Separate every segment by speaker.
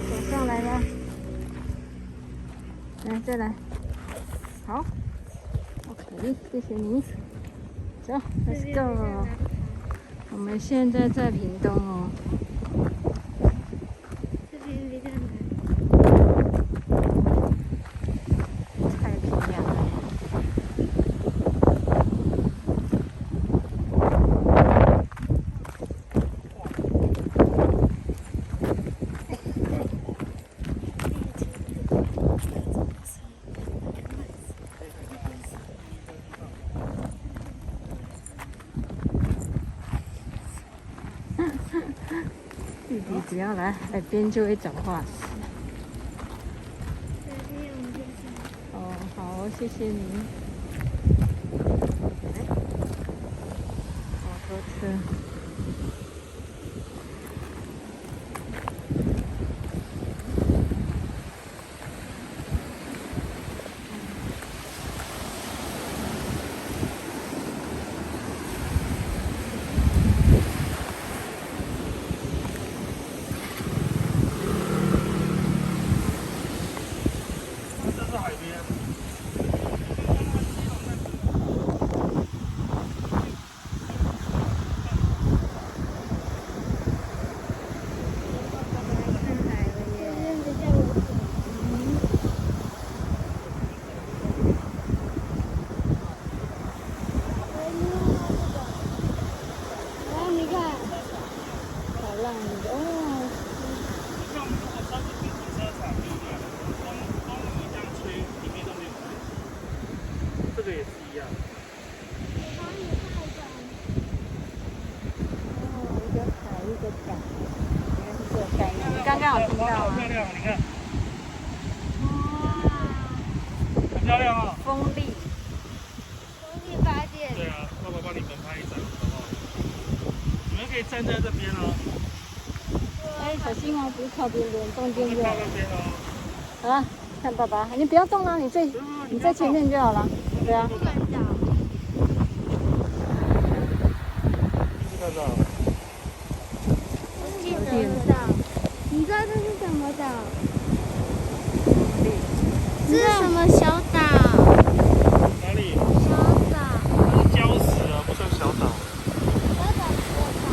Speaker 1: 走上来了。来，再来。好。OK， 谢谢你。走 ，Let's go。我们现在在屏东哦。
Speaker 2: 这边比较难。
Speaker 1: 太平洋了。弟弟只要来海边就会找话题。哦，好，谢谢你。好多车。
Speaker 3: 这个也是一样。
Speaker 1: 哦，一个海，一个港，原来是这个概念。你刚刚有听到吗？
Speaker 3: 好漂亮，你看。
Speaker 2: 哇，
Speaker 3: 很漂亮啊。
Speaker 1: 风力。
Speaker 2: 风力发电。
Speaker 3: 对啊，爸爸帮你们拍一张，好不好？你们可以站在这边哦。
Speaker 1: 哎，小心哦，不是靠边边，中间就。
Speaker 3: 靠那边哦。
Speaker 1: 好了，看爸爸，你不要动啊，你在前面就好了。对啊。
Speaker 2: 不敢找。
Speaker 3: 看到。
Speaker 2: 我记得岛，你知道这是什么岛？这是什么小岛？
Speaker 3: 哪里？
Speaker 2: 小岛。
Speaker 3: 它是礁石啊，不算小岛。
Speaker 2: 小岛是小岛。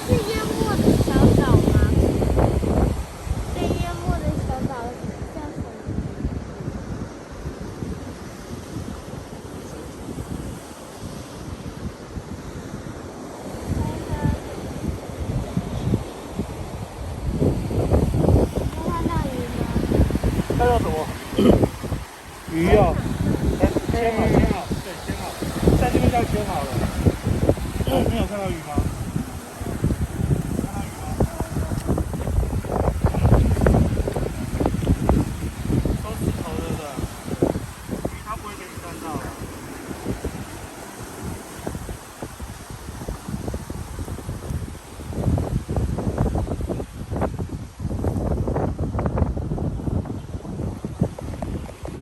Speaker 2: 是淹没的小岛吗？被淹没的小岛叫什么？
Speaker 3: 看到什么？鱼啊！牵好，牵好，对，牵好，在这边要牵好了。没有看到鱼吗？